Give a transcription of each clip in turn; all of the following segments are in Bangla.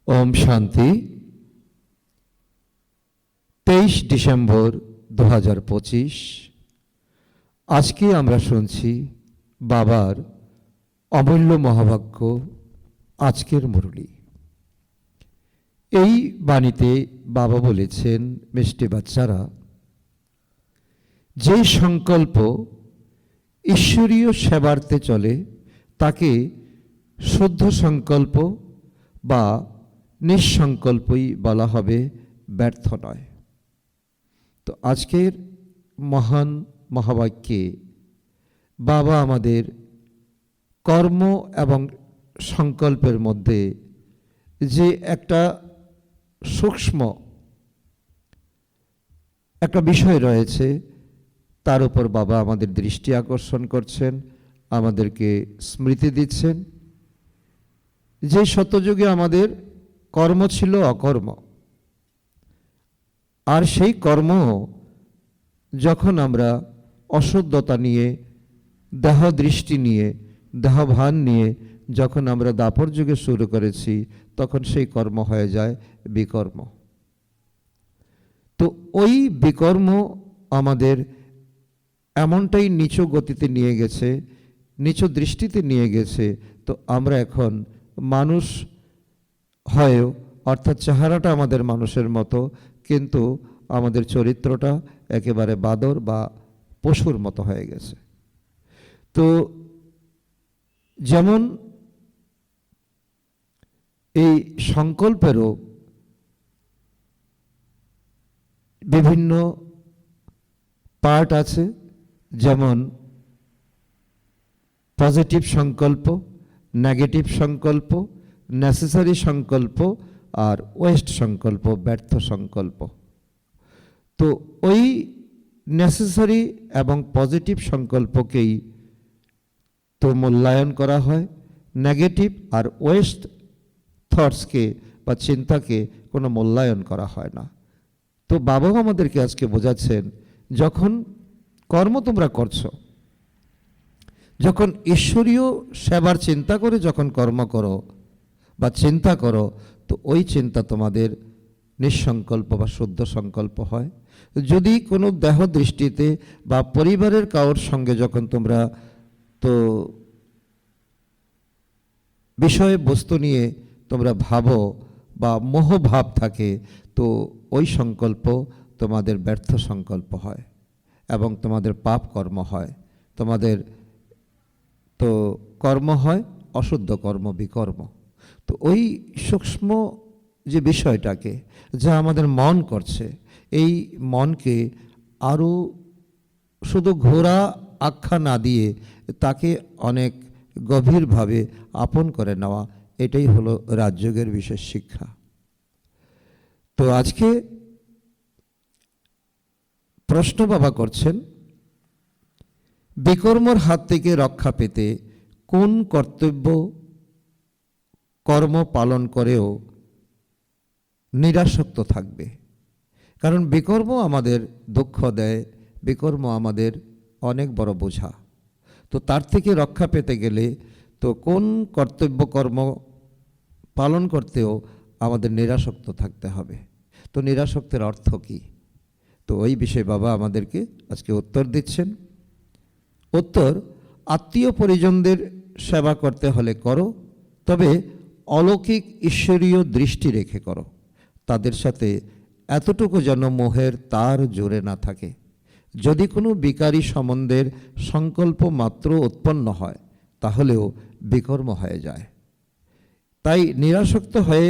ওম শান্তি। 23 ডিসেম্বর 2025। আজকে আমরা শুনছি বাবার অমূল্য মহাবাক্য, আজকের মুরলী। এই বাণীতে বাবা বলেছেন, মিষ্টি বাচ্চারা, যে সংকল্প ঈশ্বরীয় সেবার্থে চলে তাকে শুদ্ধ সংকল্প বা নিঃসংকল্পই বলা হবে, ব্যর্থ নয়। তো আজকের মহান মহাবাক্যে বাবা আমাদের কর্ম এবং সংকল্পের মধ্যে যে একটা সূক্ষ্ম একটা বিষয় রয়েছে, তার উপর বাবা আমাদের দৃষ্টি আকর্ষণ করছেন, আমাদেরকে স্মৃতি দিচ্ছেন। যে সত্যযুগে আমাদের কর্ম ছিল অকর্ম, আর সেই কর্ম যখন আমরা অশুদ্ধতা নিয়ে, দেহ দৃষ্টি নিয়ে, দেহভান নিয়ে যখন আমরা দাপর যুগে শুরু করেছি, তখন সেই কর্ম হয়ে যায় বিকর্ম। তো ওই বিকর্ম আমাদের এমনটাই নিচু গতিতে নিয়ে গেছে, নিচু দৃষ্টিতে নিয়ে গেছে। তো আমরা এখন মানুষ হয়েও, অর্থাৎ চেহারাটা আমাদের মানুষের মতো, কিন্তু আমাদের চরিত্রটা একেবারে বাদর বা পশুর মতো হয়ে গেছে। তো যেমন এই সংকল্পেরও বিভিন্ন পার্ট আছে, যেমন পজিটিভ সংকল্প, নেগেটিভ সংকল্প, নেসেসারি সংকল্প আর ওয়েস্ট সংকল্প, ব্যর্থ সংকল্প। তো ওই নেসেসারি এবং পজিটিভ সংকল্পকেই তো মূল্যায়ন করা হয়, নেগেটিভ আর ওয়েস্ট থটসকে বা চিন্তাকে কোনো মূল্যায়ন করা হয় না। তো বাবাও আমাদেরকে আজকে বোঝাচ্ছেন, যখন কর্ম তোমরা করছো, যখন ঈশ্বরীয় সেবার চিন্তা করে যখন কর্ম করো বা চিন্তা করো, তো ওই চিন্তা তোমাদের নিঃসংকল্প বা শুদ্ধ সংকল্প হয়। যদি কোনো দেহ দৃষ্টিতে বা পরিবারের কারোর সঙ্গে যখন তোমরা তো বিষয়ে বস্তু নিয়ে তোমরা ভাবো বা মোহভাব থাকে, তো ওই সংকল্প তোমাদের ব্যর্থ সংকল্প হয় এবং তোমাদের পাপ কর্ম হয়, তোমাদের তো কর্ম হয় অশুদ্ধ কর্ম, বিকর্ম। তো ওই সূক্ষ্ম যে বিষয়টাকে, যা আমাদের মন করছে, এই মনকে আরও শুধু ঘোরা আখ্যা না দিয়ে তাকে অনেক গভীরভাবে আপন করে নেওয়া, এটাই হলো রাজযোগের বিশেষ শিক্ষা। তো আজকে প্রশ্ন বাবা করছেন, বিকর্মর হাত থেকে রক্ষা পেতে কোন কর্তব্য কর্ম পালন করেও নিরাসক্ত থাকবে? কারণ বিকর্ম আমাদের দুঃখ দেয়, বিকর্ম আমাদের অনেক বড় বোঝা। তো তার থেকে রক্ষা পেতে গেলে তো কোন কর্তব্য কর্ম পালন করতেও আমাদের নিরাসক্ত থাকতে হবে। তো নিরাসক্তের অর্থ কী? তো ওই বিষয়ে বাবা আমাদেরকে আজকে উত্তর দিচ্ছেন। উত্তর: আত্মীয় পরিজনদের সেবা করতে হলে করো, তবে অলৌকিক ঈশ্বরীয় দৃষ্টি রেখে করো। তাদের সাথে এতটুকু যেন মোহের তার জোরে না থাকে। যদি কোনো বিকারী সম্বন্ধের সংকল্প মাত্র উৎপন্ন হয়, তাহলেও বিকর্ম হয়ে যায়। তাই নিরাসক্ত হয়ে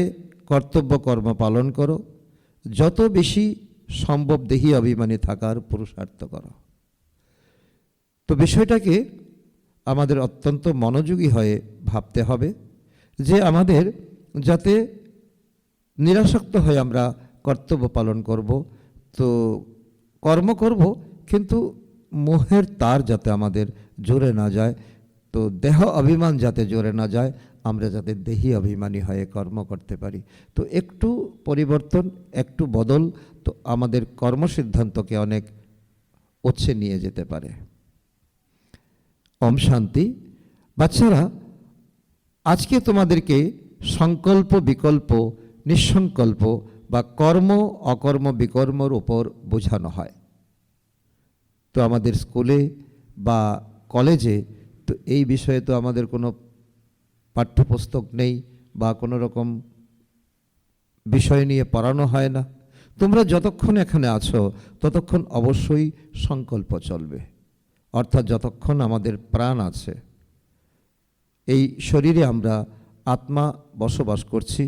কর্তব্য কর্ম পালন করো, যত বেশি সম্ভব দেহি অভিমানী থাকার পুরুষার্থ করো। তো বিষয়টাকে আমাদের অত্যন্ত মনোযোগী হয়ে ভাবতে হবে, যে আমাদের যাতে নিরাসক্ত হয়ে আমরা কর্তব্য পালন করব, তো কর্ম করব, কিন্তু মোহের তার যাতে আমাদের জোরে না যায়, তো দেহ অভিমান যাতে জোরে না যায়, আমরা যাতে দেহি অভিমানী হয়ে কর্ম করতে পারি। তো একটু পরিবর্তন, একটু বদল তো আমাদের কর্মসিদ্ধান্তকে অনেক উৎসে নিয়ে যেতে পারে। ওম শান্তি। বাচ্চারা, আজকে তোমাদেরকে সংকল্প বিকল্প নিঃসংকল্প বা কর্ম অকর্ম বিকর্মর উপর বোঝানো হয়। তো আমাদের স্কুলে বা কলেজে তো এই বিষয়ে তো আমাদের কোনো পাঠ্যপুস্তক নেই বা কোনো রকম বিষয় নিয়ে পড়ানো হয় না। তোমরা যতক্ষণ এখানে আছো ততক্ষণ অবশ্যই সংকল্প চলবে, অর্থাৎ যতক্ষণ আমাদের প্রাণ আছে, এই শরীরে আমরা আত্মা বসবাস করছি,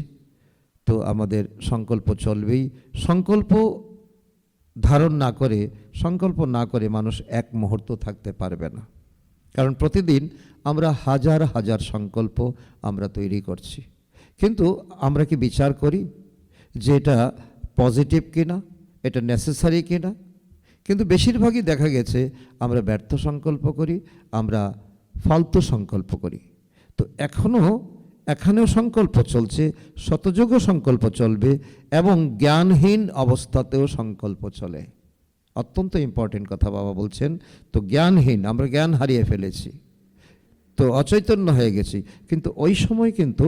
তো আমাদের সংকল্প চলবেই। সংকল্প ধারণ না করে, সংকল্প না করে মানুষ এক মুহূর্ত থাকতে পারবে না। কারণ প্রতিদিন আমরা হাজার হাজার সংকল্প আমরা তৈরি করছি, কিন্তু আমরা কি বিচার করি যে এটা পজিটিভ কিনা, এটা নেসেসারি কিনা? কিন্তু বেশিরভাগই দেখা গেছে আমরা ব্যর্থ সংকল্প করি, আমরা ফালতু সংকল্প করি। তো এখানেও সংকল্প চলছে, শতযোগও সংকল্প চলবে এবং জ্ঞানহীন অবস্থাতেও সংকল্প চলে। অত্যন্ত ইম্পর্টেন্ট কথা বাবা বলছেন। তো জ্ঞানহীন, আমরা জ্ঞান হারিয়ে ফেলেছি, তো অচৈতন্য হয়ে গেছি, কিন্তু ওই সময় কিন্তু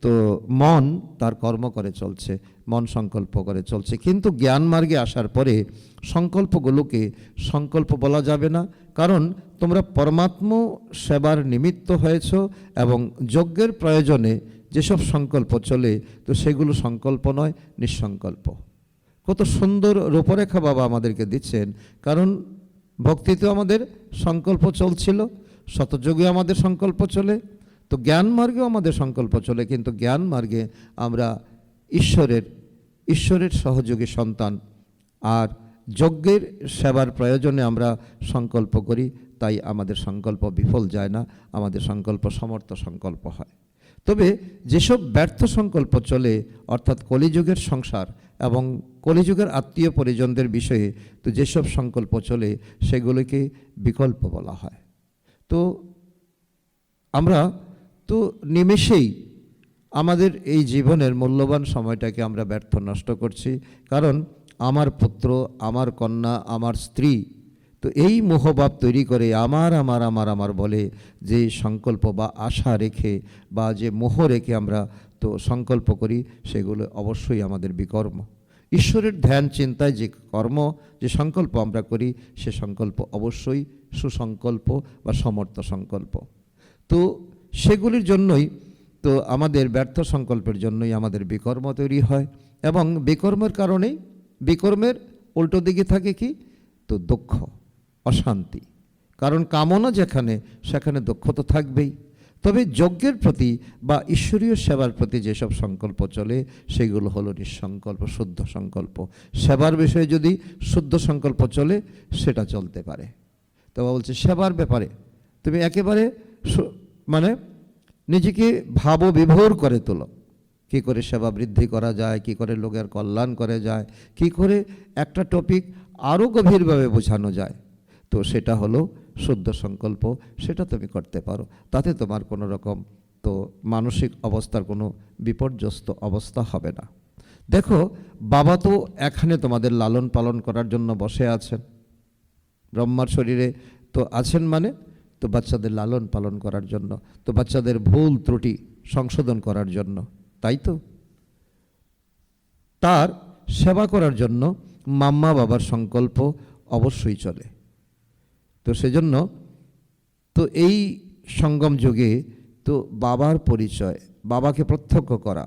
তো মন তার কর্ম করে চলছে, মন সংকল্প করে চলছে। কিন্তু জ্ঞান মার্গে আসার পরে সংকল্পগুলোকে সংকল্প বলা যাবে না, কারণ তোমরা পরমাত্ম সেবার নিমিত্ত হয়েছ এবং যজ্ঞের প্রয়োজনে যেসব সংকল্প চলে তো সেগুলো সংকল্প নয়, নিঃসংকল্প। কত সুন্দর রূপরেখা বাবা আমাদেরকে দিচ্ছেন, কারণ ভক্তিতে আমাদের সংকল্প চলছিল, শতযোগে আমাদের সংকল্প চলে, তো জ্ঞান মার্গেও আমাদের সংকল্প চলে। কিন্তু জ্ঞান মার্গে আমরা ঈশ্বরের সহযোগী সন্তান, আর যজ্ঞের সেবার প্রয়োজনে আমরা সংকল্প করি, তাই আমাদের সংকল্প বিফল যায় না, আমাদের সংকল্প সমর্থ সংকল্প হয়। তবে যেসব ব্যর্থ সংকল্প চলে, অর্থাৎ কলিযুগের সংসার এবং কলিযুগের আত্মীয় পরিজনদের বিষয়ে তো যেসব সংকল্প চলে সেগুলোকে বিকল্প বলা হয়। তো আমরা তো নিমেষেই আমাদের এই জীবনের মূল্যবান সময়টাকে আমরা ব্যর্থ নষ্ট করছি, কারণ আমার পুত্র, আমার কন্যা, আমার স্ত্রী, তো এই মোহভাব তৈরি করে আমার আমার আমার আমার বলে যে সংকল্প বা আশা রেখে বা যে মোহ রেখে আমরা তো সংকল্প করি, সেগুলো অবশ্যই আমাদের বিকর্ম। ঈশ্বরের ধ্যান চিন্তায় যে কর্ম, যে সংকল্প আমরা করি, সে সংকল্প অবশ্যই সুসংকল্প বা সমর্থ সংকল্প। তো সেগুলির জন্যই তো আমাদের ব্যর্থ সংকল্পের জন্যই আমাদের বিকর্ম তৈরি হয়, এবং বিকর্মের কারণেই বিকর্মের উল্টো দিকে থাকে কি, তো দুঃখ, অশান্তি। কারণ কামনা যেখানে, সেখানে দুঃখ তো থাকবেই। তবে যজ্ঞের প্রতি বা ঈশ্বরীয় সেবার প্রতি যেসব সংকল্প চলে সেগুলো হলো নিঃসংকল্প, শুদ্ধ সংকল্প। সেবার বিষয়ে যদি শুদ্ধ সংকল্প চলে সেটা চলতে পারে। তো বলছে সেবার ব্যাপারে তুমি একেবারে মানে নিজেকে ভাববিভোর করে তোলো, কী করে সেবা বৃদ্ধি করা যায়, কী করে লোকের কল্যাণ করা যায়, কী করে একটা টপিক আরও গভীরভাবে বোঝানো যায়, তো সেটা হলো শুদ্ধ সংকল্প। সেটা তুমি করতে পারো, তাতে তোমার কোনো রকম তো মানসিক অবস্থার কোনো বিপর্যস্ত অবস্থা হবে না। দেখো বাবা তো এখানে তোমাদের লালন পালন করার জন্য বসে আছেন, ব্রহ্মার শরীরে তো আছেন, মানে তো বাচ্চাদের লালন পালন করার জন্য, তো বাচ্চাদের ভুল ত্রুটি সংশোধন করার জন্য, তাই তো তার সেবা করার জন্য মাম্মা বাবার সংকল্প অবশ্যই চলে। তো সেজন্য তো এই সঙ্গম যুগে তো বাবার পরিচয়, বাবাকে প্রত্যক্ষ করা,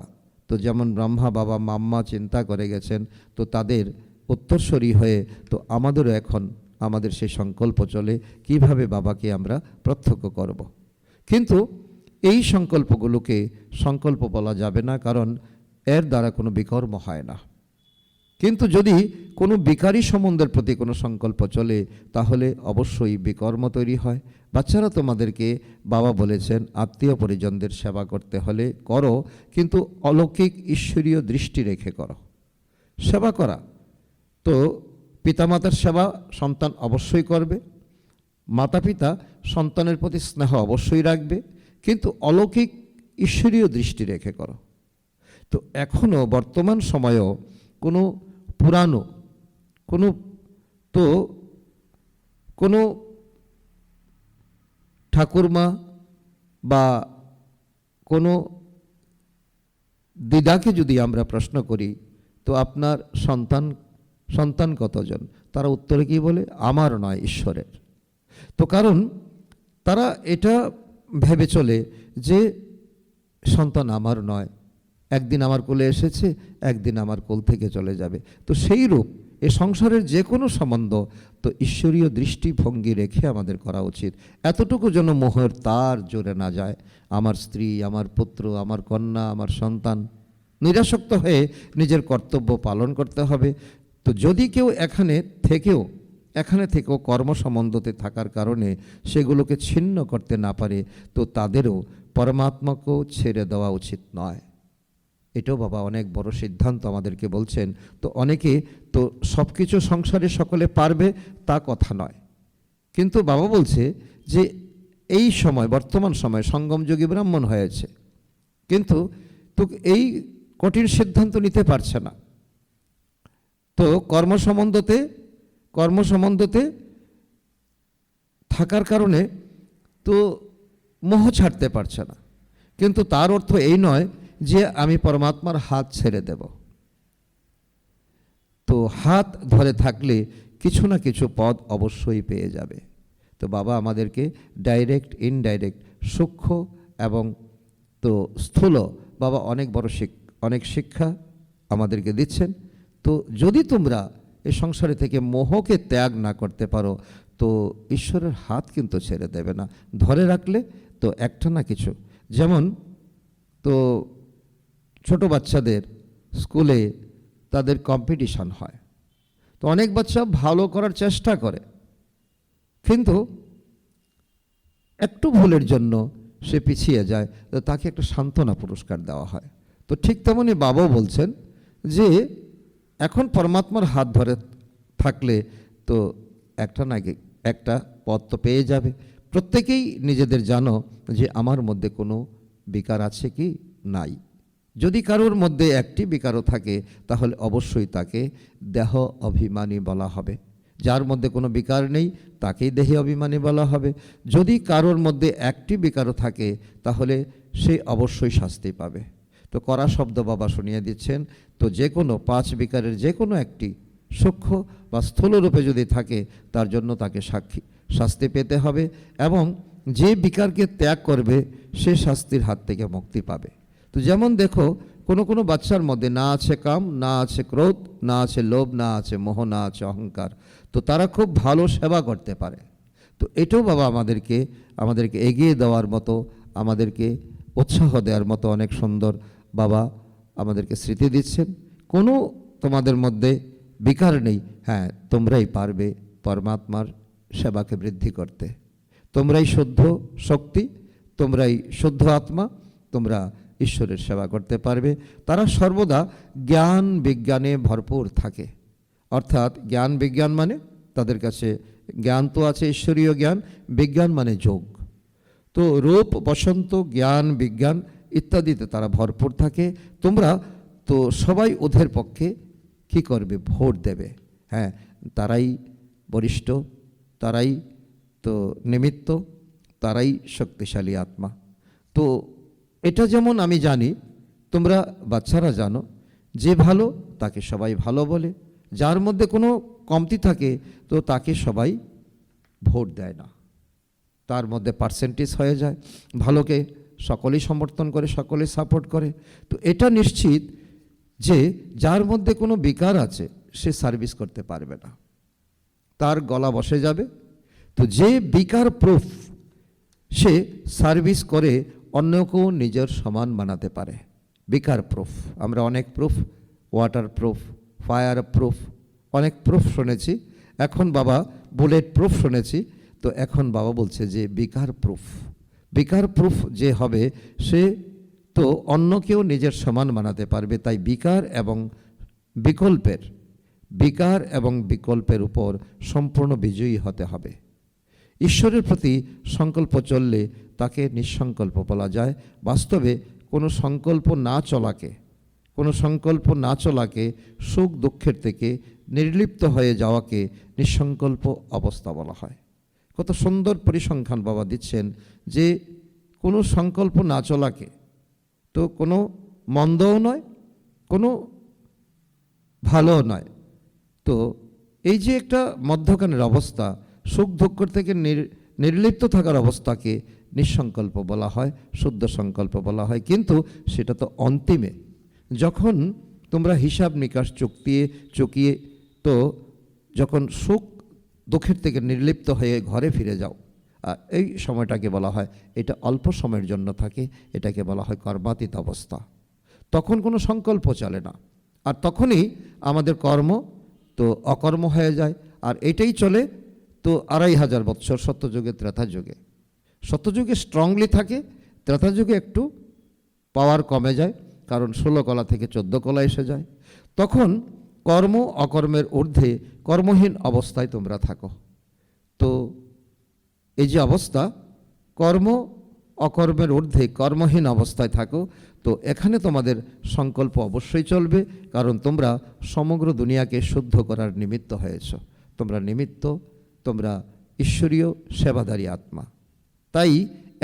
তো যেমন ব্রহ্মা বাবা মাম্মা চিন্তা করে গেছেন, তো তাদের উত্তরসূরি হয়ে তো আমাদেরও এখন আমাদের সেই সংকল্প চলে কিভাবে বাবাকে আমরা প্রত্যক্ষ করব। কিন্তু এই সংকল্পগুলোকে সংকল্প বলা যাবে না, কারণ এর দ্বারা কোনো বিকর্ম হয় না। কিন্তু যদি কোনো বিকারী সম্বন্ধের প্রতি কোনো সংকল্প চলে তাহলে অবশ্যই বিকর্ম তৈরি হয়। বাচ্চারা তোমাদেরকে বাবা বলেছেন আত্মীয় পরিজনদের সেবা করতে হলে করো, কিন্তু অলৌকিক ঈশ্বরীয় দৃষ্টি রেখে করো। সেবা করা তো পিতামাতার সেবা সন্তান অবশ্যই করবে, মাতা পিতা সন্তানের প্রতি স্নেহ অবশ্যই রাখবে, কিন্তু অলৌকিক ঈশ্বরীয় দৃষ্টি রেখে করো। তো এখনও বর্তমান সময়েও কোনো পুরানো কোনো ঠাকুরমা বা কোনো দিদাকে যদি আমরা প্রশ্ন করি, তো আপনার সন্তান কতজন, তারা উত্তরে কি বলে, আমার নয়, ঈশ্বরের। তো কারণ তারা এটা ভেবে চলে যে সন্তান আমার নয়, একদিন আমার কোলে এসেছে, একদিন আমার কোল থেকে চলে যাবে। তো সেই রূপ এ সংসারের যে কোনো সম্বন্ধ তো ঈশ্বরীয় দৃষ্টিভঙ্গি রেখে আমাদের করা উচিত। এতটুকু যেন মোহের তার জোরে না যায়। আমার স্ত্রী, আমার পুত্র, আমার কন্যা, আমার সন্তান, নিরাসক্ত হয়ে নিজের কর্তব্য পালন করতে হবে। তো যদি কেউ এখানে থেকেও কর্মসম্বন্ধতে থাকার কারণে সেগুলোকে ছিন্ন করতে না পারে, তো তাদেরও পরমাত্মাকেও ছেড়ে দেওয়া উচিত নয়। এটাও বাবা অনেক বড় সিদ্ধান্ত আমাদেরকে বলছেন। তো অনেকে তো সব কিছু সংসারে সকলে পারবে তা কথা নয়, কিন্তু বাবা বলছে যে এই সময়, বর্তমান সময় সঙ্গমযোগী ব্রাহ্মণ হয়েছে, কিন্তু তো এই কঠিন সিদ্ধান্ত নিতে পারছে না। তো কর্মসম্বন্ধতে থাকার কারণে তো মোহ ছাড়তে পারছে না। কিন্তু তার অর্থ এই নয় যে আমি পরমাত্মার হাত ছেড়ে দেব। তো হাত ধরে থাকলে কিছু না কিছু পদ অবশ্যই পেয়ে যাবে। তো বাবা আমাদেরকে ডাইরেক্ট, ইনডাইরেক্ট, সূক্ষ্ম এবং তো স্থূল বাবা অনেক শিক্ষা আমাদেরকে দিচ্ছেন। তো যদি তোমরা এই সংসারে থেকে মোহকে ত্যাগ না করতে পারো, তো ঈশ্বরের হাত কিন্তু ছেড়ে দেবে না। ধরে রাখলে তো একটা না কিছু, যেমন তো ছোট বাচ্চাদের স্কুলে তাদের কম্পিটিশন হয়, তো অনেক বাচ্চা ভালো করার চেষ্টা করে, কিন্তু একটু ভুলের জন্য সে পিছিয়ে যায়, তো তাকে একটা সান্ত্বনা পুরস্কার দেওয়া হয়। তো ঠিক তেমনই বাবাও বলছেন যে এখন পরমাত্মার হাত ধরে থাকলে তো একটা পথ তো পেয়ে যাবে। প্রত্যেকেই নিজেদের জানো যে আমার মধ্যে কোনো বিকার আছে কি নাই। যদি কারোর মধ্যে একটি বিকারও থাকে তাহলে অবশ্যই তাকে দেহ অভিমানী বলা হবে। যার মধ্যে কোনো বিকার নেই তাকেই দেহে অভিমানী বলা হবে। যদি কারোর মধ্যে একটি বিকারও থাকে তাহলে সে অবশ্যই শাস্তি পাবে। তো কড়া শব্দ বাবা শুনিয়ে দিচ্ছেন। তো যে কোনো 5 বিকারের যে কোনো একটি সূক্ষ্ম বা স্থূল রূপে যদি থাকে তার জন্য তাকে শাস্তি পেতে হবে, এবং যে বিকারকে ত্যাগ করবে সে শাস্তির হাত থেকে মুক্তি পাবে। তো যেমন দেখো, কোনো বাচ্চার মধ্যে না আছে কাম, না আছে ক্রোধ, না আছে লোভ, না আছে মোহ, না আছে অহংকার, তো তারা খুব ভালো সেবা করতে পারে। তো এটাও বাবা আমাদেরকে এগিয়ে দেওয়ার মতো, আমাদেরকে উৎসাহ দেওয়ার মতো অনেক সুন্দর বাবা আমাদেরকে স্মৃতি দিচ্ছেন। কোনো তোমাদের মধ্যে বিকার নেই, হ্যাঁ তোমরাই পারবে পরমাত্মার সেবাকে বৃদ্ধি করতে। তোমরাই শুদ্ধ শক্তি, তোমরাই শুদ্ধ আত্মা, তোমরা ঈশ্বরের সেবা করতে পারবে। তারা সর্বদা জ্ঞান বিজ্ঞানে ভরপুর থাকে। অর্থাৎ জ্ঞান বিজ্ঞান মানে তাদের কাছে জ্ঞান তো আছে, ঈশ্বরীয় জ্ঞান, বিজ্ঞান মানে যোগ। তো রূপ, বসন্ত, জ্ঞান, বিজ্ঞান ইত্যাদিতে তারা ভরপুর থাকে। তোমরা তো সবাই ওদের পক্ষে কি করবে, ভোট দেবে। হ্যাঁ, তারাই বরিষ্ঠ, তারাই তো নিমিত্ত, তারাই শক্তিশালী আত্মা। তো এটা যেমন আমি জানি, তোমরা বাচ্চারা জানো, যে ভালো তাকে সবাই ভালো বলে, যার মধ্যে কোনো কমতি থাকে তো তাকে সবাই ভোট দেয় না, তার মধ্যে পার্সেন্টেজ হয়ে যায়। ভালোকে সকলেই সমর্থন করে, সকলেই সাপোর্ট করে। তো এটা নিশ্চিত যে যার মধ্যে কোনো বিকার আছে সে সার্ভিস করতে পারবে না, তার গলা বসে যাবে। তো যে বিকার প্রুফ সে সার্ভিস করে অন্যকেও নিজের সমান বানাতে পারে। বিকার প্রুফ আমরা অনেক proof, water proof, fire proof, অনেক প্রুফ শুনেছি। এখন বাবা বুলেট প্রুফ শুনেছি। তো এখন বাবা বলছে যে বিকার প্রুফ যে হবে সে তো অন্যকেও নিজের সমান বানাতে পারবে। তাই বিকার এবং বিকল্পের উপর সম্পূর্ণ বিজয়ী হতে হবে। ঈশ্বরের প্রতি সংকল্প চললে তাকে নিঃসংকল্প বলা যায়। বাস্তবে কোনো সংকল্প না চলাকে সুখ দুঃখের থেকে নির্লিপ্ত হয়ে যাওয়াকে নিঃসংকল্প অবস্থা বলা হয়। কত সুন্দর পরিসংখ্যান বাবা দিচ্ছেন যে কোনো সংকল্প না চলাকে, তো কোনো মন্দও নয়, কোনো ভালোও নয়। তো এই যে একটা মধ্যখানের অবস্থা, সুখ দুঃখ থেকে নির্লিপ্ত থাকার অবস্থাকে নিঃসংকল্প বলা হয়, শুদ্ধ সংকল্প বলা হয়। কিন্তু সেটা তো অন্তিমে, যখন তোমরা হিসাব নিকাশ চুকিয়ে তো যখন সুখ দুঃখের থেকে নির্লিপ্ত হয়ে ঘরে ফিরে যাও, এই সময়টাকে বলা হয়, এটা অল্প সময়ের জন্য থাকে, এটাকে বলা হয় কর্মাতীত অবস্থা। তখন কোনো সংকল্প চলে না, আর তখনই আমাদের কর্ম তো অকর্ম হয়ে যায়। আর এটাই চলে তো 2500 বৎসর, সত্যযুগে ত্রেতা যুগে। সত্যযুগে স্ট্রংলি থাকে, ত্রেতা যুগে একটু পাওয়ার কমে যায়, কারণ 16 কলা থেকে 14 কলা এসে যায়। তখন কর্ম অকর্মের ঊর্ধ্বে কর্মহীন অবস্থায় তোমরা থাকো। তো এই যে অবস্থা, কর্ম অকর্মের ঊর্ধ্বে কর্মহীন অবস্থায় থাকো, তো এখানে তোমাদের সংকল্প অবশ্যই চলবে, কারণ তোমরা সমগ্র দুনিয়াকে শুদ্ধ করার নিমিত্ত হয়েছ। তোমরা নিমিত্ত, তোমরা ঈশ্বরীয় সেবাদারী আত্মা। তাই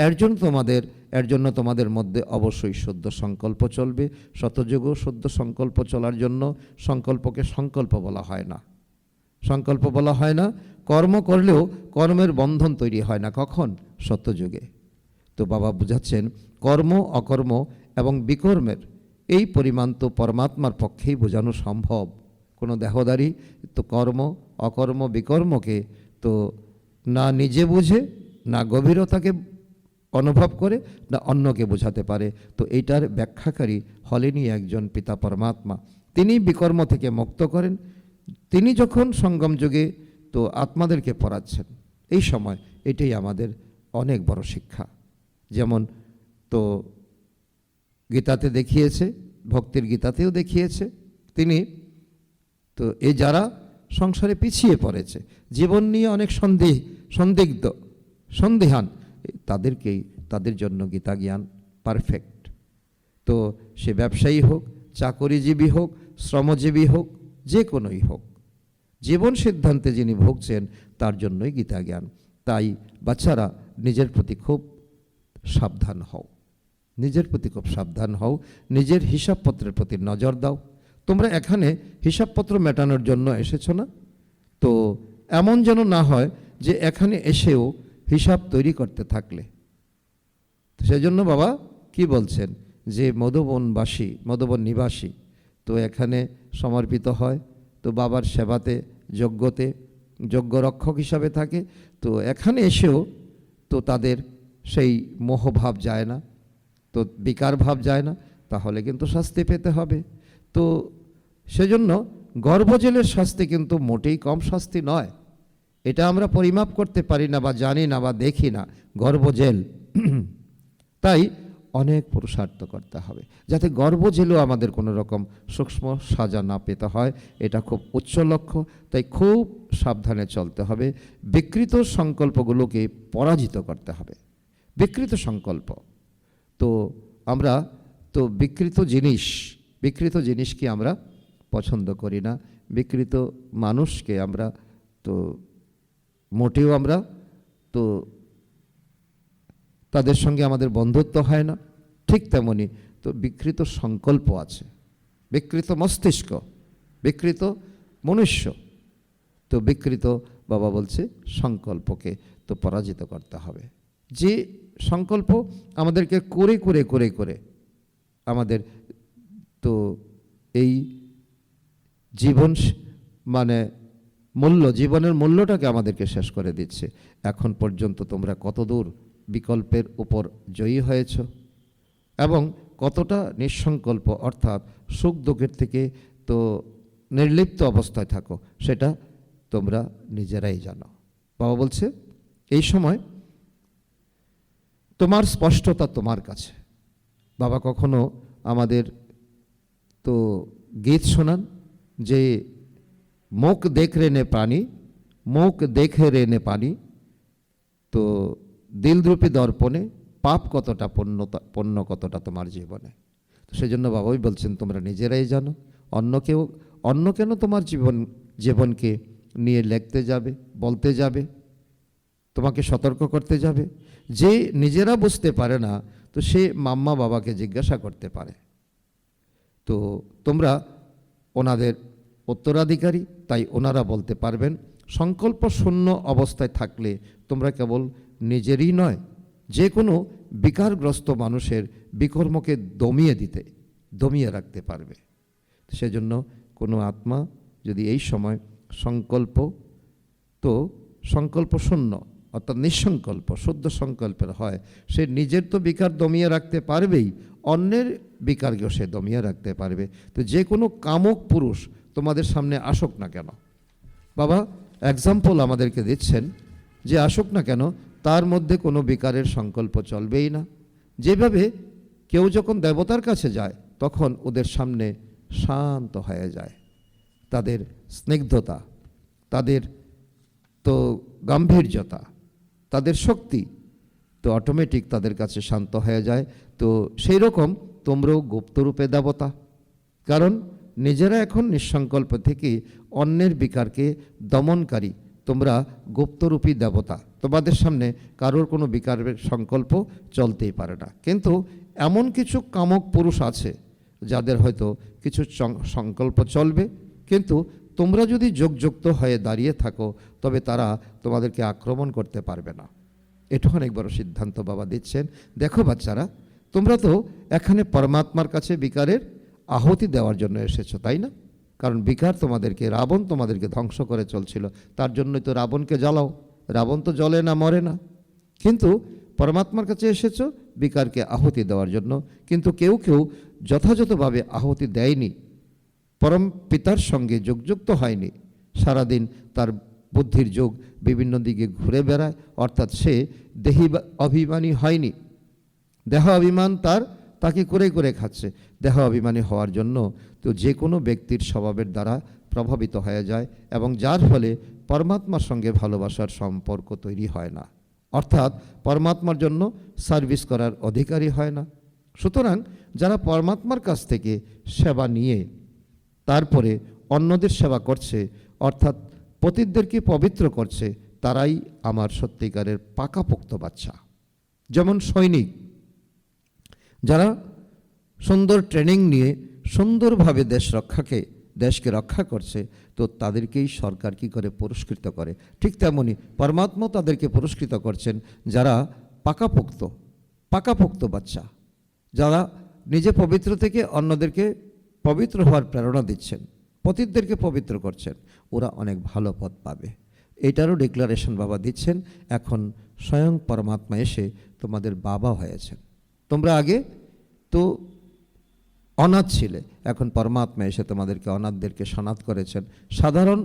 এর জন্য তোমাদের মধ্যে অবশ্যই শুদ্ধ সংকল্প চলবে। শতযুগও শুদ্ধ সংকল্প চলার জন্য সংকল্পকে সংকল্প বলা হয় না, সংকল্প বলা হয় না। কর্ম করলেও কর্মের বন্ধন তৈরি হয় না, কখন? সত্যযুগে। তো বাবা বুঝাচ্ছেন, কর্ম অকর্ম এবং বিকর্মের এই পরিমাণ তো পরমাত্মার পক্ষেই বোঝানো সম্ভব। কোনো দেহদারি তো কর্ম অকর্ম বিকর্মকে তো না নিজে বুঝে, না গভীরতাকে অনুভব করে, না অন্যকে বোঝাতে পারে। তো এইটার ব্যাখ্যাকারী হলেনই একজন পিতা পরমাত্মা। তিনি বিকর্ম থেকে মুক্ত করেন। তিনি যখন সঙ্গম যুগে তো আত্মাদেরকে পড়াচ্ছেন, এই সময় এটাই আমাদের অনেক বড় শিক্ষা। যেমন তো গীতাতে দেখিয়েছে, ভক্তির গীতাতেও দেখিয়েছে, তিনি তো এই যারা সংসারে পিছিয়ে পড়েছে, জীবন নিয়ে অনেক সন্দেহান, তাদের জন্য গীতা জ্ঞান পারফেক্ট। তো সে ব্যবসায়ী হোক, চাকরিজীবী হোক, শ্রমজীবী হোক, যে কোনোই হোক, জীবন সিদ্ধান্তে যিনি ভুগছেন তার জন্যই গীতা জ্ঞান। তাই বাচ্চারা নিজের প্রতি খুব সাবধান হও, নিজের প্রতি খুব সাবধান হও, নিজের হিসাবপত্রের প্রতি নজর দাও। তোমরা এখানে হিসাবপত্র মেটানোর জন্য এসেছো না, তো এমন যেন না হয় যে এখানে এসেও হিসাব তৈরি করতে থাকলে। সেজন্য বাবা কি বলছেন, যে মধুবন নিবাসী তো এখানে সমর্পিত হয়, তো বাবার সেবাতে যোগ্য রক্ষক হিসাবে থাকে, তো এখানে এসেও তো তাদের সেই মোহভাব যায় না, তো বিকার ভাব যায় না, তাহলে কিন্তু শাস্তি পেতে হবে। তো সেজন্য গর্ভজেলের শাস্তি কিন্তু মোটেই কম শাস্তি নয়। এটা আমরা পরিমাপ করতে পারি না, বা জানি না, বা দেখি না, গর্ভজেল। তাই অনেক পুরুষার্থ করতে হবে যাতে গর্ভজেলও আমাদের কোনো রকম সূক্ষ্ম সাজা না পেতে হয়। এটা খুব উচ্চ লক্ষ্য, তাই খুব সাবধানে চলতে হবে। বিকৃত সংকল্পগুলোকে পরাজিত করতে হবে। বিকৃত সংকল্প তো আমরা তো বিকৃত জিনিসকে আমরা পছন্দ করি না, বিকৃত মানুষকে আমরা তো মোটেও আমরা তো তাদের সঙ্গে আমাদের বন্ধুত্ব হয় না। ঠিক তেমনি তো বিকৃত সংকল্প আছে, বিকৃত মস্তিষ্ক, বিকৃত মনুষ্য। তো বিকৃত বাবা বলছে সংকল্পকে তো পরাজিত করতে হবে। যে সংকল্প আমাদেরকে করে আমাদের তো এই জীবন জীবনের মূল্যটাকে আমাদেরকে শেষ করে দিচ্ছে। এখন পর্যন্ত তোমরা কতদূর বিকল্পের উপর জয়ী হয়েছ এবং কতটা নিঃসংকল্প, অর্থাৎ সুখ দুঃখের থেকে তো নির্লিপ্ত অবস্থায় থাকো, সেটা তোমরা নিজেরাই জানো। বাবা বলছে এই সময় তোমার স্পষ্টতা তোমার কাছে। বাবা কখনো আমাদের তো গীত শোনান যে মুখ দেখে রে পানি, তো দিলদ্রুপী দর্পণে পাপ কতটা পণ্য কতটা তোমার জীবনে। তো সেজন্য বাবাই বলছেন তোমরা নিজেরাই জানো। অন্য কেন তোমার জীবনকে নিয়ে লিখতে যাবে, বলতে যাবে, তোমাকে সতর্ক করতে যাবে? যে নিজেরা বুঝতে পারে না, তো সে মাম্মা বাবাকে জিজ্ঞাসা করতে পারে। তো তোমরা ওনাদের উত্তরাধিকারী, তাই ওনারা বলতে পারবেন। সংকল্প শূন্য অবস্থায় থাকলে তোমরা কেবল নিজেরই নয়, যে কোনো বিকারগ্রস্ত মানুষের বিকর্মকে দমিয়ে রাখতে পারবে। সেজন্য কোনো আত্মা যদি এই সময় সংকল্প শূন্য অর্থাৎ নিঃসংকল্প শুদ্ধ সংকল্পের হয়, সে নিজের তো বিকার দমিয়ে রাখতে পারবেই, অন্যের বিকারকেও সে দমিয়ে রাখতে পারবে। তো যে কোনো কামক পুরুষ তোমাদের সামনে আসুক না কেন, বাবা এক্সাম্পল আমাদেরকে দিচ্ছেন যে আসুক না কেন, তার মধ্যে কোনো বিকারের সংকল্প চলবেই না। যেভাবে কেউ যখন দেবতার কাছে যায় তখন ওদের সামনে শান্ত হয়ে যায়, তাদের স্নিগ্ধতা, তাদের তো গাম্ভীর্যতা, তাদের শক্তি তো অটোমেটিক তাদের কাছে শান্ত হয়ে যায়। তো সেই রকম তোমরাও গুপ্তরূপে দেবতা, কারণ নিজেরা এখন নিঃসংকল্প থেকে অন্যের বিকারকে দমনকারী, তোমরা গুপ্তরূপী দেবতা। তোমাদের সামনে কারোর কোনো বিকারের সংকল্প চলতেই পারে না। কিন্তু এমন কিছু কামক পুরুষ আছে যাদের হয়তো কিছু সংকল্প চলবে, কিন্তু তোমরা যদি যোগযুক্ত হয়ে দাঁড়িয়ে থাকো তবে তারা তোমাদেরকে আক্রমণ করতে পারবে না। এটা অনেক বড় সিদ্ধান্ত বাবা দিচ্ছেন। দেখো বাচ্চারা, তোমরা তো এখানে পরমাত্মার কাছে বিকারের আহুতি দেওয়ার জন্য এসেছো, তাই না? কারণ বিকার রাবণ তোমাদেরকে ধ্বংস করে চলছিল, তার জন্যই তো রাবণকে জ্বালাও। রাবণ তো জ্বলে না, মরে না, কিন্তু পরমাত্মার কাছে এসেছো বিকারকে আহুতি দেওয়ার জন্য। কিন্তু কেউ কেউ যথাযথভাবে আহুতি দেয়নি, পরম পিতার সঙ্গে যোগযুক্ত হয়নি, সারাদিন তার বুদ্ধির যোগ বিভিন্ন দিকে ঘুরে বেড়ায়, অর্থাৎ সে দেহি অভিমানী হয়নি। দেহ অভিমান তাকে করে খাচ্ছে। দেহ অভিমানী হওয়ার জন্য তো যে কোনো ব্যক্তির স্বভাবের দ্বারা প্রভাবিত হয়ে যায় এবং যার ফলে পরমাত্মার সঙ্গে ভালোবাসার সম্পর্ক তৈরি হয় না, অর্থাৎ পরমাত্মার জন্য সার্ভিস করার অধিকারী হয় না। সুতরাং যারা পরমাত্মার কাছ থেকে সেবা নিয়ে তারপরে অন্যদের সেবা করছে, অর্থাৎ পতিতদেরকে পবিত্র করছে, তারাই আমার সত্যিকারের পাকাপোক্ত বাচ্চা। যেমন সৈনিক যারা সুন্দর ট্রেনিং নিয়ে সুন্দরভাবে দেশকে রক্ষা করছে, তো তাদেরকেই সরকার কি করে পুরস্কৃত করে, ঠিক তেমনি পরমাত্মা তাদেরকে পুরস্কৃত করছেন যারা পাকাপোক্ত বাচ্চা, যারা নিজে পবিত্র থেকে অন্যদেরকে পবিত্র হওয়ার প্রেরণা দিচ্ছেন, পতিতদেরকে পবিত্র করছেন, ওরা অনেক ভালো পথ পাবে। এটারও ডিক্লারেশন বাবা দিচ্ছেন। এখন স্বয়ং পরমাত্মা এসে তোমাদের বাবা হয়েছেন। তোমরা আগে তো অনাথ ছিলে, এখন পরমাত্মা এসে তোমাদেরকে অনাথদেরকে সনাথ করেছেন। সাধারণ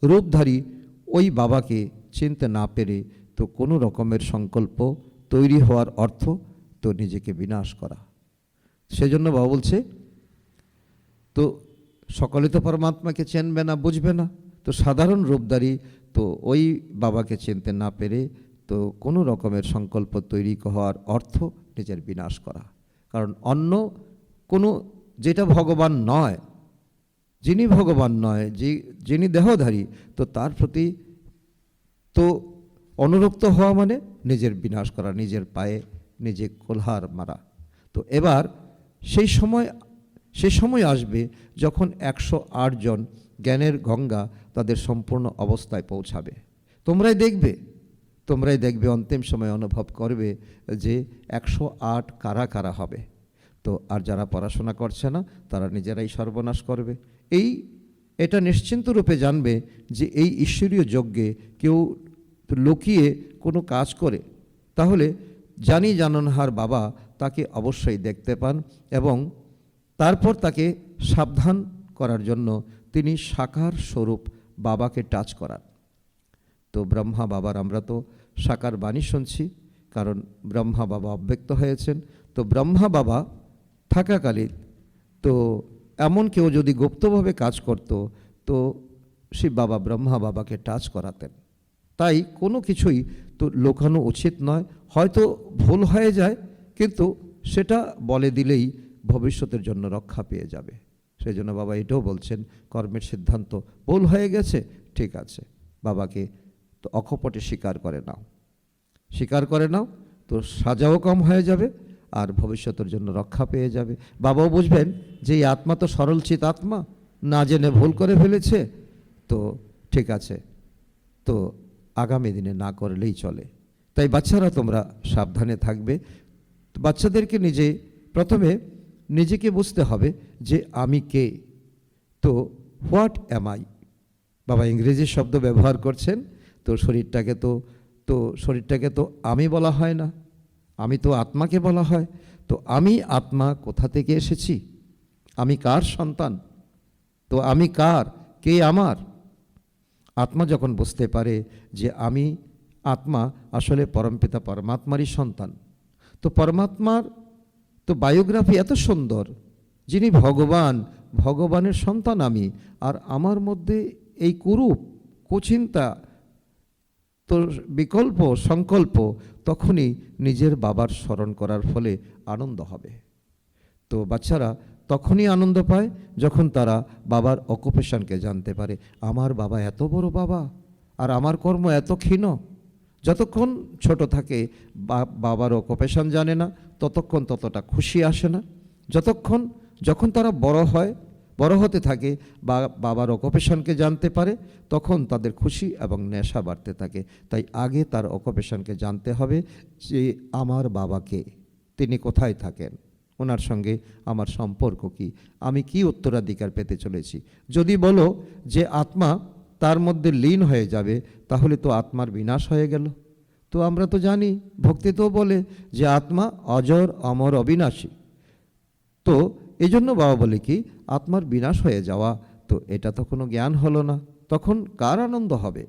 রূপধারী ওই বাবাকে চিনতে না পেরে তো কোনো রকমের সংকল্প তৈরি হওয়ার অর্থ তো নিজেকে বিনাশ করা। সেজন্য বাবা বলছে, তো সকলে তো পরমাত্মাকে চিনবে না, বুঝবে না, তো সাধারণ রূপধারী তো ওই বাবাকে চিনতে না পেরে তো কোনো রকমের সংকল্প তৈরি হওয়ার অর্থ নিজের বিনাশ করা। কারণ অন্য কোনো যেটা ভগবান নয়, যিনি ভগবান নয়, যিনি দেহধারী, তো তার প্রতি তো অনুরক্ত হওয়া মানে নিজের বিনাশ করা, নিজের পায়ে নিজে কোলহার মারা। তো এবার সেই সময় আসবে যখন 108 জন জ্ঞানের গঙ্গা তাদের সম্পূর্ণ অবস্থায় পৌঁছাবে। তোমরাই দেখবে অন্তিম সময় অনুভব করবে যে 108 কারা হবে। তো আর যারা পড়াশোনা করছে না তারা নিজেরাই সর্বনাশ করবে। এটা নিশ্চিন্ত রূপে জানবে যে এই ঈশ্বরীয় যজ্ঞে কেউ লুকিয়ে কোনো কাজ করে, তাহলে জাননহার বাবা তাকে অবশ্যই দেখতে পান এবং তারপর তাকে সাবধান করার জন্য তিনি সাকার স্বরূপ বাবাকে টাচ করান। তো ব্রহ্মা বাবার আমরা তো সাকার বাণী শুনছি, কারণ ব্রহ্মা বাবা অব্যক্ত হয়েছেন। তো ব্রহ্মা বাবা থাকাকালীন তো এমন কেউ যদি গুপ্তভাবে কাজ করত তো শিব বাবা ব্রহ্মা বাবাকে টাচ করাতেন। তাই কোনো কিছুই তো লুকানো উচিত নয়। হয়তো ভুল হয়ে যায়, কিন্তু সেটা বলে দিলেই ভবিষ্যতের জন্য রক্ষা পেয়ে যাবে। সেই জন্য বাবা এটাও বলছেন, কর্মের সিদ্ধান্ত ভুল হয়ে গেছে, ঠিক আছে, বাবাকে তো অকপটে স্বীকার করে নাও, তো সাজাও কম হয়ে যাবে আর ভবিষ্যতের জন্য রক্ষা পেয়ে যাবে। বাবাও বুঝবেন যে এই আত্মা তো সরলচিত আত্মা, না জেনে ভুল করে ফেলেছে, তো ঠিক আছে, তো আগামী দিনে না করলেই চলে। তাই বাচ্চারা তোমরা সাবধানে থাকবে। বাচ্চাদেরকে প্রথমে নিজেকে বুঝতে হবে যে আমি কে, তো হোয়াট অ্যাম আই। বাবা ইংরেজি শব্দ ব্যবহার করছেন, তো শরীরটাকে তো আমি বলা হয় না, আমি তো আত্মাকে বলা হয়। তো আমি আত্মা কোথা থেকে এসেছি, আমি কার সন্তান, তো আমি কার, কে আমার। আত্মা যখন বুঝতে পারে যে আমি আত্মা আসলে পরমপিতা পরমাত্মারই সন্তান, তো পরমাত্মার তো বায়োগ্রাফি এত সুন্দর, যিনি ভগবানের সন্তান আমি, আর আমার মধ্যে এই কুচিন্তা, তো বিকল্প সংকল্প, তখনই নিজের বাবার স্মরণ করার ফলে আনন্দ হবে। তো বাচ্চারা তখনই আনন্দ পায় যখন তারা বাবার অকুপেশনকে জানতে পারে। আমার বাবা এত বড় বাবা, আর আমার কর্ম এত ক্ষীণ। যতক্ষণ ছোট থাকে বাবার অকুপেশন জানে না, ততক্ষণ ততটা খুশি আসে না। যখন তারা বড় হতে থাকে বা বাবার অকুপেশনকে জানতে পারে, তখন তাদের খুশি এবং নেশা বাড়তে থাকে। তাই আগে তার অকুপেশনকে জানতে হবে যে আমার বাবাকে, তিনি কোথায় থাকেন, ওনার সঙ্গে আমার সম্পর্ক কি, আমি কি উত্তরাধিকার পেতে চলেছি। যদি বলো যে আত্মা তার মধ্যে লীন হয়ে যাবে, তাহলে তো আত্মার বিনাশ হয়ে গেল। তো আমরা তো জানি, ভক্তিতেও বলে যে আত্মা অজর অমর অবিনাশী। তো এই জন্য বাবা বলে কি, আত্মার বিনাশ হয়ে যাওয়া, তো এটা তো কোনো জ্ঞান হলো না। তখন কার আনন্দ হবে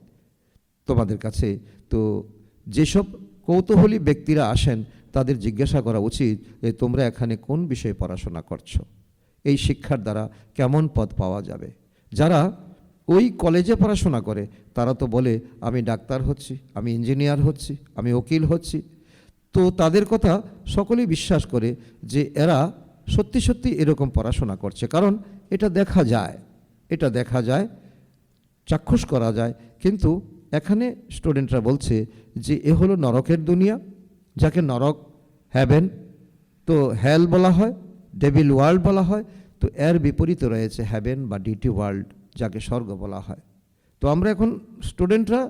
তোমাদের কাছে? তো যেসব কৌতূহলী ব্যক্তিরা আসেন, তাদের জিজ্ঞাসা করা উচিত যে তোমরা এখানে কোন বিষয়ে পড়াশোনা করছো, এই শিক্ষার দ্বারা কেমন পদ পাওয়া যাবে। যারা ওই কলেজে পড়াশোনা করে তারা তো বলে আমি ডাক্তার হচ্ছি, আমি ইঞ্জিনিয়ার হচ্ছি, আমি উকিল হচ্ছি। তো তাদের কথা সকলেই বিশ্বাস করে যে এরা সত্যি সত্যি এরকম পড়াশোনা করছে, কারণ এটা দেখা যায়, চাক্ষুষ করা যায়। কিন্তু এখানে স্টুডেন্টরা বলছে যে এ হলো নরকের দুনিয়া, যাকে নরক, হ্যাভেন, তো হেল বলা হয়, ডেভিল ওয়ার্ল্ড বলা হয়। তো এর বিপরীতে রয়েছে হ্যাভেন বা ডিটি ওয়ার্ল্ড, যাকে স্বর্গ বলা হয়। তো আমরা এখন স্টুডেন্টরা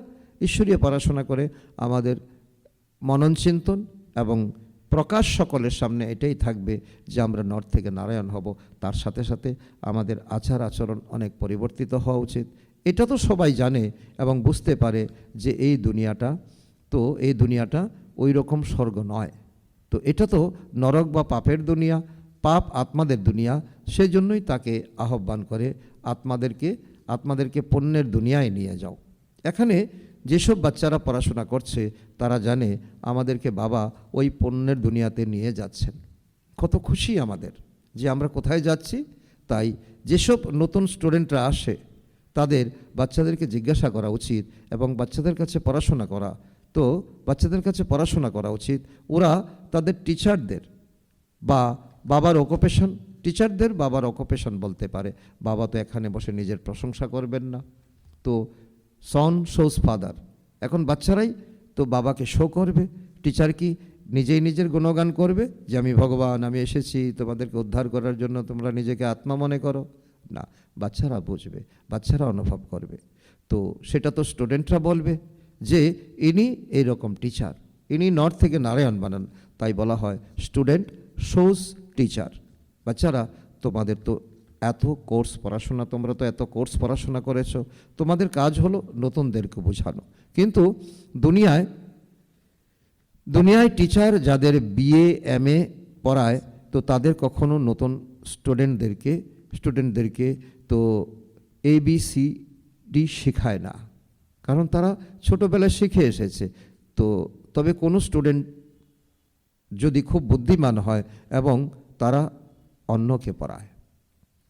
ঈশ্বরীয় পড়াশোনা করে আমাদের মনন চিন্তন এবং প্রকাশ সকলের সামনে এটাই থাকবে যে আমরা নর থেকে নারায়ণ হব। তার সাথে সাথে আমাদের আচার আচরণ অনেক পরিবর্তিত হওয়া উচিত। এটা তো সবাই জানে এবং বুঝতে পারে যে এই দুনিয়াটা ওই রকম স্বর্গ নয়। তো এটা তো নরক বা পাপের দুনিয়া, পাপ আত্মাদের দুনিয়া। সেই জন্যই তাকে আহ্বান করে আত্মাদেরকে পুণ্যের দুনিয়ায় নিয়ে যাও। এখানে যেসব বাচ্চারা পড়াশোনা করছে তারা জানে আমাদেরকে বাবা ওই পুণ্যের দুনিয়াতে নিয়ে যাচ্ছেন। কত খুশি আমাদের যে আমরা কোথায় যাচ্ছি। তাই যেসব নতুন স্টুডেন্টরা আসে তাদের বাচ্চাদেরকে জিজ্ঞাসা করা উচিত এবং বাচ্চাদের কাছে পড়াশোনা করা উচিত। ওরা তাদের টিচারদের বা বাবার অকুপেশন বলতে পারে। বাবা তো এখানে বসে নিজের প্রশংসা করবেন না, তো সন শোজ ফাদার। এখন বাচ্চারাই তো বাবাকে শো করবে, টিচার কি নিজেই নিজের গুণগান করবে যে আমি ভগবান, আমি এসেছি তোমাদেরকে উদ্ধার করার জন্য, তোমরা নিজেকে আত্মা মনে করো না। বাচ্চারা বুঝবে, বাচ্চারা অনুভব করবে। তো সেটা তো স্টুডেন্টরা বলবে যে ইনি এইরকম টিচার, ইনি নর থেকে নারায়ণ বানান। তাই বলা হয় স্টুডেন্ট শোজ টিচার। বাচ্চারা তোমাদের তো তোমরা তো এত কোর্স পড়াশোনা করেছো, তোমাদের কাজ হলো নতুনদেরকে বোঝানো। কিন্তু দুনিয়ায় টিচার যাদের BA MA পড়ায়, তো তাদের কখনো নতুন স্টুডেন্টদেরকে তো ABCD শেখায় না, কারণ তারা ছোটোবেলায় শিখে এসেছে। তো তবে কোনো স্টুডেন্ট যদি খুব বুদ্ধিমান হয় এবং তারা অন্যকে পড়ায়,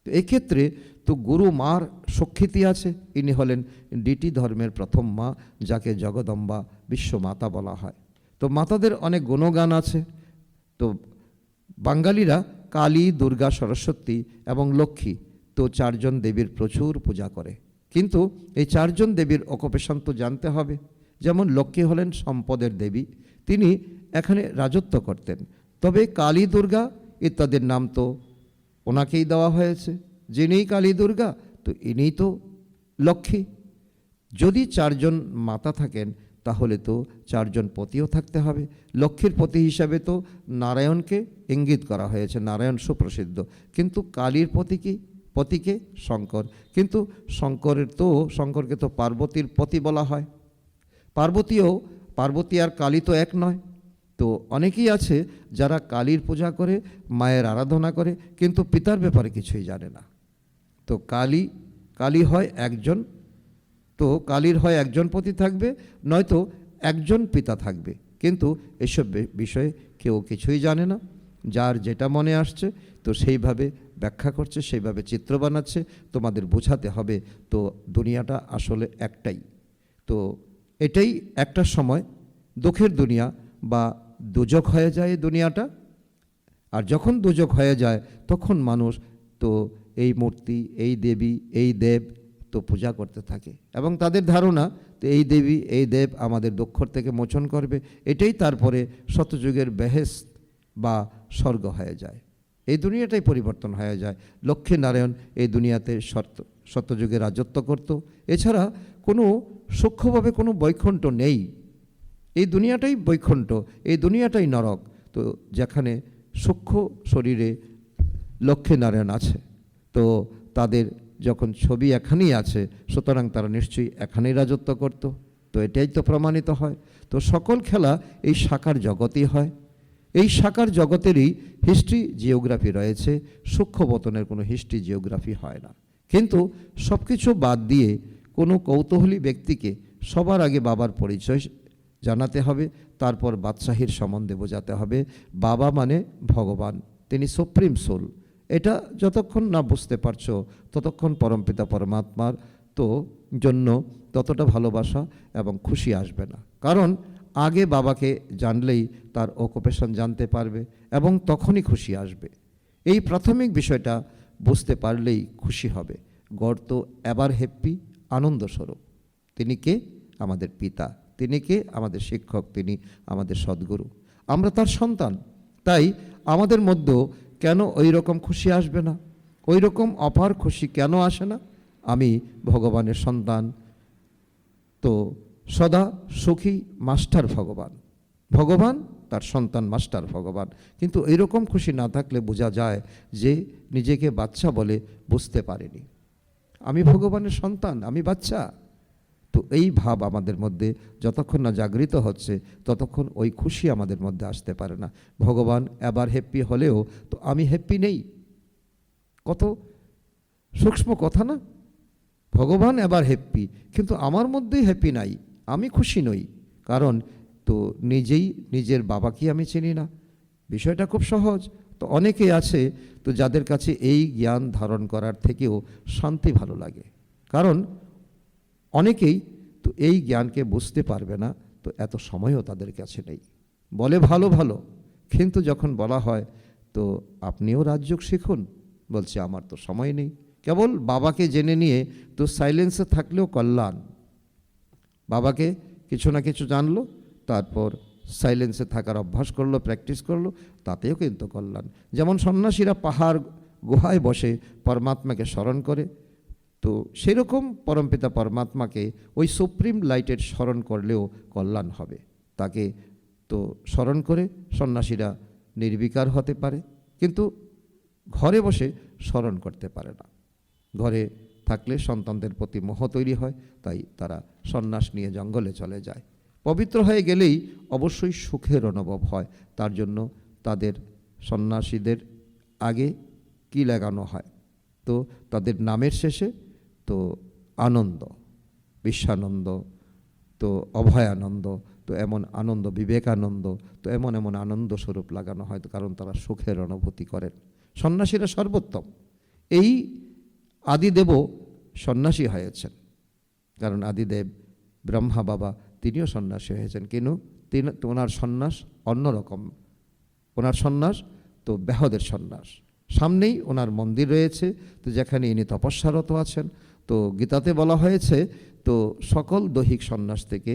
তো এক্ষেত্রে তো গুরু মার স্বীকৃতি আছে। ইনি হলেন ডিটি ধর্মের প্রথম মা, যাকে জগদম্বা বিশ্বমাতা বলা হয়। তো মাতাদের অনেক গুণগান আছে। তো বাঙালিরা কালী, দুর্গা, সরস্বতী এবং লক্ষ্মী, তো 4 জন দেবীর প্রচুর পূজা করে। কিন্তু এই 4 জন দেবীর অকুপেশন তো জানতে হবে। যেমন লক্ষ্মী হলেন সম্পদের দেবী, তিনি এখানে রাজত্ব করতেন। তবে কালী দুর্গা ইত্যাদির নাম তো ওনাকেই দেওয়া হয়েছে। যিনিই কালী দুর্গা, তো ইনিই তো লক্ষ্মী। যদি চারজন মাতা থাকেন তাহলে তো চারজন পতিও থাকতে হবে। লক্ষ্মীর পতি হিসাবে তো নারায়ণকে ইঙ্গিত করা হয়েছে, নারায়ণ সুপ্রসিদ্ধ। কিন্তু কালীর পতিকে শঙ্কর। কিন্তু শঙ্করকে তো পার্বতীর পতি বলা হয়। পার্বতী আর কালী তো এক নয়। তো অনেকেই আছে যারা কালীর পূজা করে, মায়ের আরাধনা করে, কিন্তু পিতার ব্যাপারে কিছুই জানে না। তো কালী হয় একজন, তো কালীর হয় একজন পতি থাকবে, নয়তো একজন পিতা থাকবে। কিন্তু এসব বিষয়ে কেউ কিছুই জানে না। যার যেটা মনে আসছে তো সেইভাবে ব্যাখ্যা করছে, সেইভাবে চিত্র বানাচ্ছে। তোমাদের বোঝাতে হবে তো দুনিয়াটা আসলে একটাই। তো এটাই একটা সময় দুঃখের দুনিয়া বা দুজক হয়ে যায় এই দুনিয়াটা। আর যখন দুজক হয়ে যায় তখন মানুষ তো এই মূর্তি, এই দেবী, এই দেব তো পূজা করতে থাকে এবং তাদের ধারণা তো এই দেবী, এই দেব আমাদের দুঃখর থেকে মোচন করবে। এটাই তারপরে সত্যযুগের বেহেশত বা স্বর্গ হয়ে যায়। এই দুনিয়াটাই পরিবর্তন হয়ে যায়। লক্ষ্মী নারায়ণ এই দুনিয়াতে সত্যযুগে রাজত্ব করত। এছাড়া কোনো সূক্ষ্মভাবে কোনো বৈকুণ্ঠ নেই। এই দুনিয়াটাই বৈকুণ্ঠ, এই দুনিয়াটাই নরক। তো যেখানে সূক্ষ্ম শরীরে লক্ষ্মী নারায়ণ আছে, তো তাদের যখন ছবি এখানেই আছে, সুতরাং তারা নিশ্চয়ই এখানেই রাজত্ব করত। তো এটাই তো প্রমাণিত হয়। তো সকল খেলা এই সাকার জগতেই হয়। এই সাকার জগতেরই হিস্ট্রি জিওগ্রাফি রয়েছে, সূক্ষ্মবতনের কোনো হিস্ট্রি জিওগ্রাফি হয় না। কিন্তু সব কিছু বাদ দিয়ে কোনো কৌতূহলী ব্যক্তিকে সবার আগে বাবার পরিচয় জানাতে হবে, তারপর বাদশাহীর সম্বন্ধে বোঝাতে হবে। বাবা মানে ভগবান, তিনি সুপ্রিম সোল। এটা যতক্ষণ না বুঝতে পারছো ততক্ষণ পরমপিতা পরমাত্মার তো জন্য ততটা ভালোবাসা এবং খুশি আসবে না। কারণ আগে বাবাকে জানলেই তার অকুপেশন জানতে পারবে এবং তখনই খুশি আসবে। এই প্রাথমিক বিষয়টা বুঝতে পারলেই খুশি হবে। গড তো এবার হ্যাপি, আনন্দস্বরূপ। তিনি কে? আমাদের পিতা। তিনি কে? আমাদের শিক্ষক। তিনি আমাদের সদ্গুরু। আমরা তার সন্তান। তাই আমাদের মধ্যেও কেন ওই রকম খুশি আসবে না? ওই রকম অপার খুশি কেন আসে না? আমি ভগবানের সন্তান, তো সদা সুখী মাস্টার ভগবান। ভগবান তার সন্তান, মাস্টার ভগবান। কিন্তু এইরকম খুশি না থাকলে বোঝা যায় যে নিজেকে বাচ্চা বলে বুঝতে পারেনি। আমি ভগবানের সন্তান, আমি বাচ্চা। তো এই ভাব আমাদের মধ্যে যতক্ষণ না জাগৃত হচ্ছে ততক্ষণ ওই খুশি আমাদের মধ্যে আসতে পারে না। ভগবান এবার হ্যাপি হলেও তো আমি হ্যাপি নেই। কত সূক্ষ্ম কথা না? ভগবান এবার হ্যাপি, কিন্তু আমার মধ্যেই হ্যাপি নাই, আমি খুশি নই। কারণ তো নিজের বাবাকে আমি চিনি না। বিষয়টা খুব সহজ। তো অনেকে আছে তো যাদের কাছে এই জ্ঞান ধারণ করার থেকেও শান্তি ভালো লাগে। কারণ অনেকেই তো এই জ্ঞানকে বুঝতে পারবে না, তো এত সময়ও তাদের কাছে নেই। বলে ভালো ভালো, কিন্তু যখন বলা হয় তো আপনিও রাজযোগ শিখুন, বলছে আমার তো সময় নেই। কেবল বাবাকে জেনে নিয়ে তো সাইলেন্সে থাকলেও কল্যাণ। বাবাকে কিছু না কিছু জানলো, তারপর সাইলেন্সে থাকার অভ্যাস করলো, প্র্যাকটিস করলো, তাতেও কিন্তু কল্যাণ। যেমন সন্ন্যাসীরা পাহাড় গুহায় বসে পরমাত্মাকে স্মরণ করে, তো সেরকম পরমপিতা পরমাত্মাকে ওই সুপ্রিম লাইটের স্মরণ করলেও কল্যাণ হবে। তাকে তো স্মরণ করে সন্ন্যাসীরা নির্বিকার হতে পারে, কিন্তু ঘরে বসে স্মরণ করতে পারে না। ঘরে থাকলে সন্তানদের প্রতি মোহ তৈরি হয়, তাই তারা সন্ন্যাস নিয়ে জঙ্গলে চলে যায়। পবিত্র হয়ে গেলেই অবশ্যই সুখের অনুভব হয়। তার জন্য তাদের সন্ন্যাসীদের আগে কি লাগানো হয়? তো তাদের নামের শেষে তো আনন্দ, বিশ্বানন্দ, তো অভয়ানন্দ, তো এমন আনন্দ, বিবেকানন্দ, তো এমন এমন আনন্দ স্বরূপ লাগানো হয়, কারণ তারা সুখের অনুভূতি করেন। সন্ন্যাসীরা সর্বোত্তম। এই আদিদেবও সন্ন্যাসী হয়েছেন, কারণ আদিদেব ব্রহ্মা বাবা তিনিও সন্ন্যাসী হয়েছেন। কিন্তু ওনার সন্ন্যাস অন্যরকম। ওনার সন্ন্যাস তো ব্যাহদের সন্ন্যাস। সামনেই ওনার মন্দির রয়েছে, তো যেখানে ইনি তপস্যারত আছেন। তো গীতাতে বলা হয়েছে তো সকল দৈহিক সন্ন্যাস থেকে,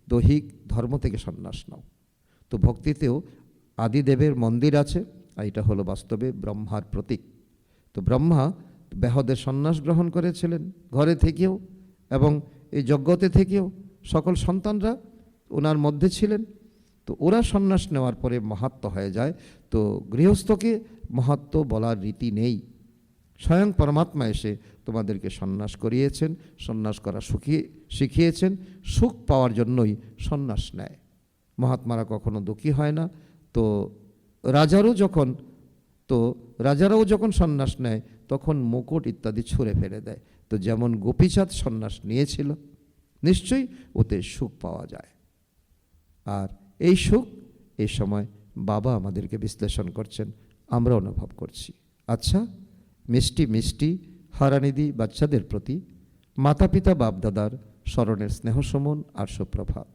দৈহিক ধর্ম থেকে সন্ন্যাস নাও। তো ভক্তিতেও আদিদেবের মন্দির আছে, আর এটা হলো বাস্তবে ব্রহ্মার প্রতীক। তো ব্রহ্মা ব্যাহদের সন্ন্যাস গ্রহণ করেছিলেন ঘরে থেকেও, এবং এই যজ্ঞতে থেকেও সকল সন্তানরা ওনার মধ্যে ছিলেন। তো ওরা সন্ন্যাস নেওয়ার পরে মাহাত্ম্য হয়ে যায়। তো গৃহস্থকে মাহাত্ম্য বলার রীতি নেই। স্বয়ং পরমাত্মা এসে তোমাদেরকে সন্ন্যাস করিয়েছেন, সন্ন্যাস করা শিখিয়েছেন। সুখ পাওয়ার জন্যই সন্ন্যাস নেয়। মহাত্মারা কখনো দুঃখী হয় না। তো রাজারাও যখন সন্ন্যাস নেয় তখন মুকুট ইত্যাদি ছুঁড়ে ফেলে দেয়। তো যেমন গোপীচাঁদ সন্ন্যাস নিয়েছিল, নিশ্চয়ই ওতে সুখ পাওয়া যায়। আর এই সুখ এই সময় বাবা আমাদেরকে বিশ্লেষণ করছেন, আমরা অনুভব করছি। আচ্ছা, মিষ্টি মিষ্টি হারানিধি বাচ্চাদের প্রতি মাতা পিতা বাপদাদার স্মরণের স্নেহসমন আর সুপ্রভাত।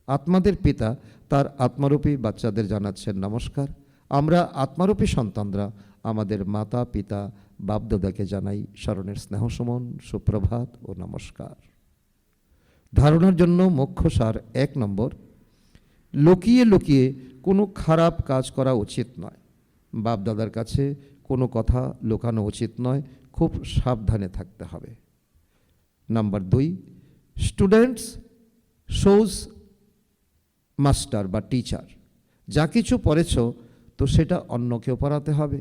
আত্মাদের পিতা তার আত্মারূপী বাচ্চাদের জানাচ্ছেন নমস্কার। আমরা আত্মারূপী সন্তানরা আমাদের মাতা পিতা বাপদাদাকে জানাই স্মরণের স্নেহসমন, সুপ্রভাত ও নমস্কার। ধারণার জন্য মুখ্য সার 1 নম্বর, লুকিয়ে লুকিয়ে কোনো খারাপ কাজ করা উচিত নয়। বাপদাদার কাছে কোনো কথা লুকানো উচিত নয়, খুব সাবধানে থাকতে হবে। নাম্বার 2, স্টুডেন্টস শোজ মাস্টার বা টিচার। যা কিছু পড়েছ তো সেটা অন্যকেও পড়াতে হবে।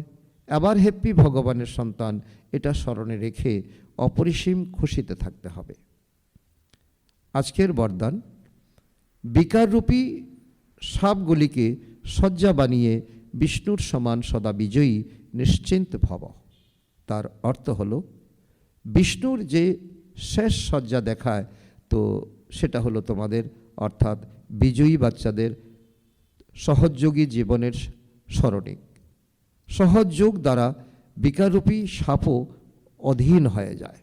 আবার হ্যাপি ভগবানের সন্তান, এটা স্মরণে রেখে অপরিসীম খুশিতে থাকতে হবে। আজকের বরদান, বিকাররূপী সাপগুলিকে শয্যা বানিয়ে বিষ্ণুর সমান সদা বিজয়ী নিশ্চিন্ত ভব। তার অর্থ হলো বিষ্ণুর যে শেষ শয্যা দেখায়, তো সেটা হলো তোমাদের অর্থাৎ বিজয়ী বাচ্চাদের সহযোগী জীবনের স্মরণিক। সহযোগ দ্বারা বিকাররূপী সাপও অধীন হয়ে যায়।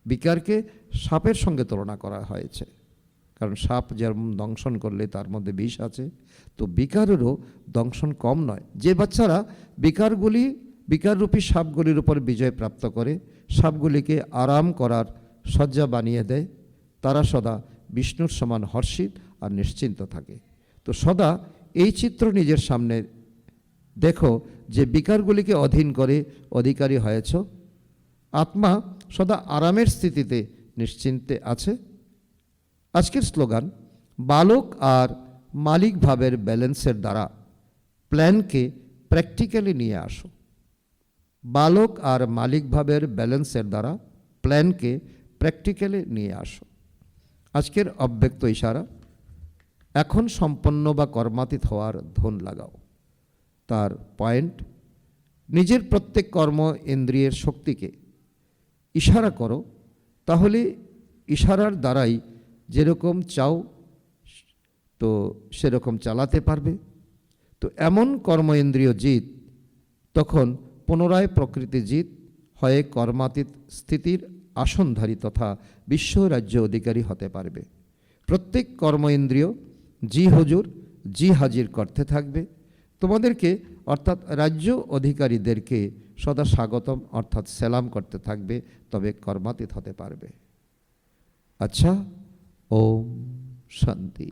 বিকারকে সাপের সঙ্গে তুলনা করা হয়েছে, কারণ সাপ যেমন দংশন করলে তার মধ্যে বিষ আছে, তো বিকারেরও দংশন কম নয়। যে বাচ্চারা বিকাররূপী সাপগুলির উপর বিজয় প্রাপ্ত করে, সাপগুলিকে আরাম করার শয্যা বানিয়ে দেয়, তারা সদা বিষ্ণুর সমান হর্ষিত আর নিশ্চিন্ত থাকে। তো সদা এই চিত্র নিজের সামনে দেখো যে বিকারগুলিকে অধীন করে অধিকারী হয়েছ। আত্মা সদা আরামের স্থিতিতে নিশ্চিন্তে আছে। আজকের স্লোগান, বালক আর মালিক ভাবের ব্যালেন্সের দ্বারা প্ল্যানকে প্র্যাকটিক্যালি নিয়ে আসো। বালক আর মালিক ভাবের ব্যালেন্সের দ্বারা প্ল্যানকে প্র্যাকটিক্যালি নিয়ে আসো। আজকের অব্যক্ত ইশারা, এখন সম্পন্ন বা কর্মাতীত হওয়ার ধন লাগাও। তার পয়েন্ট, নিজের প্রত্যেক কর্ম ইন্দ্রিয়ের শক্তিকে ইশারা করো, তাহলে ইশারার দ্বারাই যেরকম চাও তো সেরকম চালাতে পারবে। তো এমন কর্ম ইন্দ্রিয় জিত, তখন পুনরায় প্রকৃতি জিত হয়ে কর্মাতীত স্থিতির আসনধারী তথা বিশ্ব রাজ্য অধিকারী হতে পারবে। প্রত্যেক কর্ম ইন্দ্রিয় জি হুজুর জি হাজির করতে থাকবে। তোমাদেরকে অর্থাৎ রাজ্য অধিকারীদেরকে সদা স্বাগতম অর্থাৎ সেলাম করতে থাকবে, তবে কর্মাতীত হতে পারবে। আচ্ছা, ওম শান্তি।